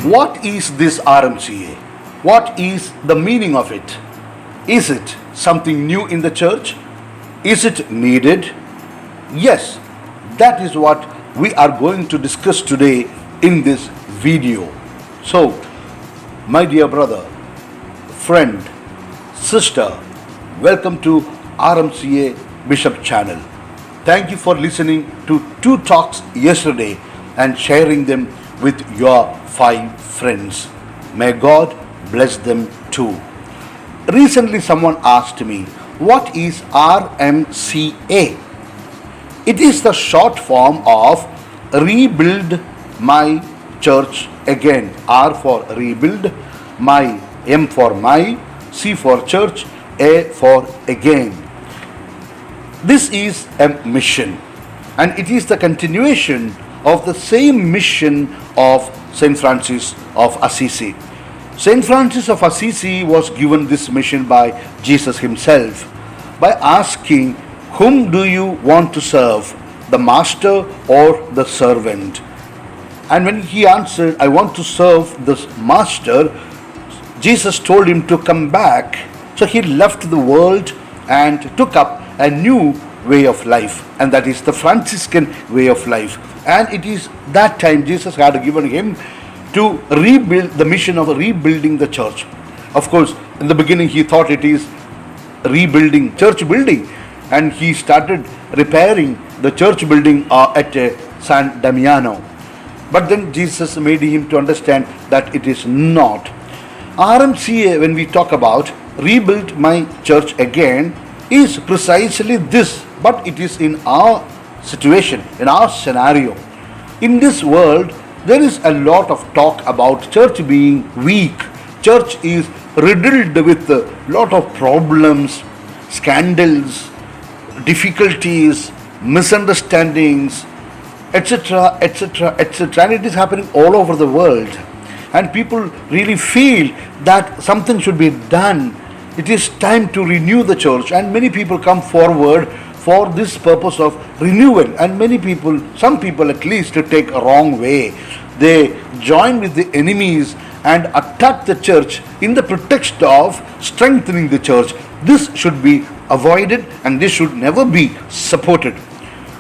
What is this RMCA? What is the meaning of it? Is it something new in the church? Is it needed? Yes, that is what we are going to discuss today in this video. So, my dear brother, friend, sister, welcome to RMCA Bishop channel. Thank you for listening to two talks yesterday and sharing them with your 5 friends. May God bless them too. Recently, someone asked me, what is RMCA? It is the short form of Rebuild My Church Again. R for rebuild, my, M for my, C for church, A for again. This is a mission, and it is the continuation of the same mission of Saint Francis of Assisi. Saint Francis of Assisi was given this mission by Jesus himself by asking, whom do you want to serve, the master or the servant? And when he answered, I want to serve the master, Jesus told him to come back. So he left the world and took up a new way of life, and that is the Franciscan way of life. And it is that time Jesus had given him to rebuild the mission of rebuilding the church. Of course, in the beginning he thought it is rebuilding church building, and he started repairing the church building at San Damiano. But then Jesus made him to understand that it is not. RMCA, when we talk about rebuild my church again, is precisely this, but it is in our situation, in our scenario. In this world, there is a lot of talk about church being weak. Church is riddled with a lot of problems, scandals, difficulties, misunderstandings, etc., etc., etc. And it is happening all over the world. And people really feel that something should be done. It is time to renew the church, and many people come forward for this purpose of renewal. And many people, some people at least, take a wrong way. They join with the enemies and attack the church in the pretext of strengthening the church. This should be avoided, and this should never be supported.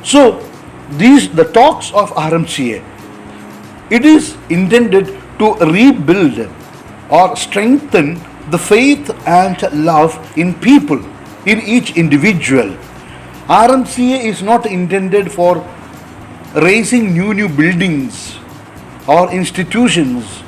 So, the talks of RMCA, it is intended to rebuild or strengthen the faith and love in people, in each individual. RMCA is not intended for raising new buildings or institutions.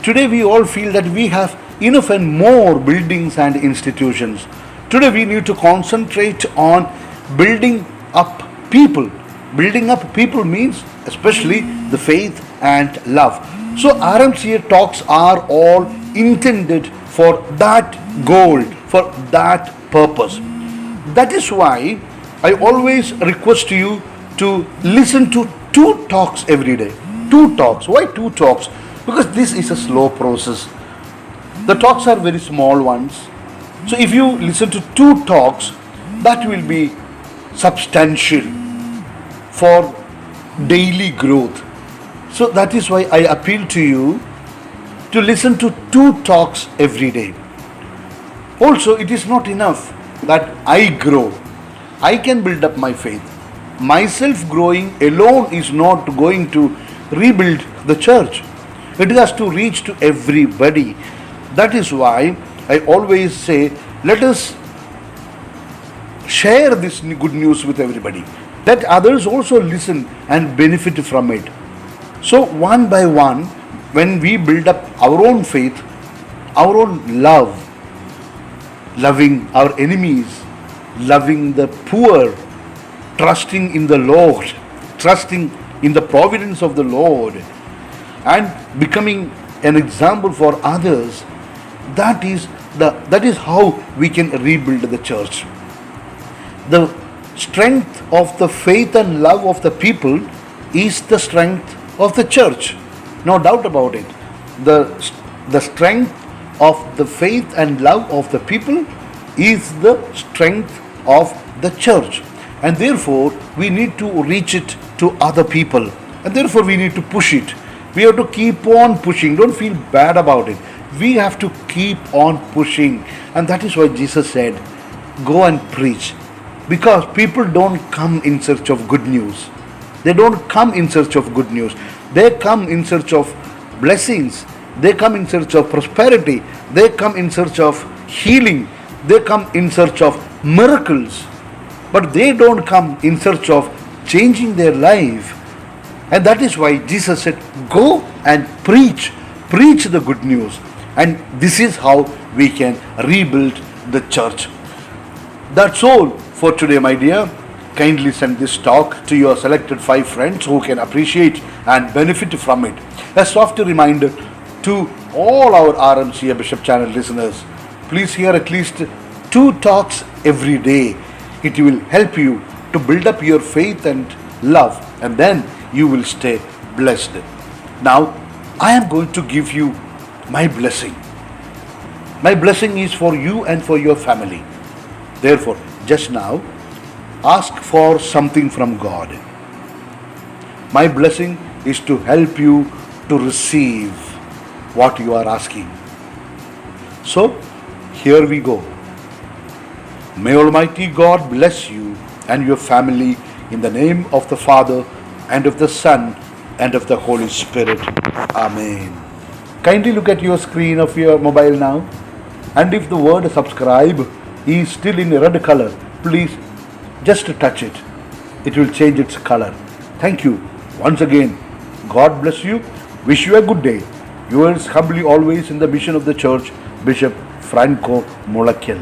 Today we all feel that we have enough and more buildings and institutions. Today we need to concentrate on building up people. Building up people means especially the faith and love. So RMCA talks are all intended for that goal, for that purpose. That is why I always request you to listen to 2 talks every day. 2 talks. Why 2 talks? Because this is a slow process. The talks are very small ones. So if you listen to 2 talks, that will be substantial for daily growth. So that is why I appeal to you to listen to 2 talks every day. Also, it is not enough that I grow. I can build up my faith. Myself growing alone is not going to rebuild the church. It has to reach to everybody. That is why I always say, let us share this good news with everybody. Let others also listen and benefit from it. So one by one, when we build up our own faith, our own love, loving our enemies, loving the poor, trusting in the Lord, trusting in the providence of the Lord, and becoming an example for others, that is how we can rebuild the church. The strength of the faith and love of the people is the strength of the church. No doubt about it. The strength of the faith and love of the people is the strength of the church. And therefore, we need to reach it to other people. And therefore, we need to push it. We have to keep on pushing. Don't feel bad about it. We have to keep on pushing. And that is why Jesus said, go and preach. Because people don't come in search of good news. They don't come in search of good news. They come in search of blessings. They come in search of prosperity. They come in search of healing. They come in search of miracles. But they don't come in search of changing their life. And that is why Jesus said, go and preach. Preach the good news. And this is how we can rebuild the church. That's all for today, my dear. Kindly send this talk to your selected 5 friends who can appreciate and benefit from it. A soft reminder to all our RMCA Bishop Channel listeners, please hear at least 2 talks every day. It will help you to build up your faith and love, and then you will stay blessed. Now, I am going to give you my blessing. My blessing is for you and for your family. Therefore, just now, ask for something from God. My blessing is to help you to receive what you are asking. So, here we go. May Almighty God bless you and your family in the name of the Father and of the Son and of the Holy Spirit. Amen. Kindly look at your screen of your mobile now, and if the word subscribe is still in red color, please just touch it. It will change its color. Thank you. Once again, God bless you. Wish you a good day. Yours humbly always in the mission of the church, Bishop Franco Mullakkil.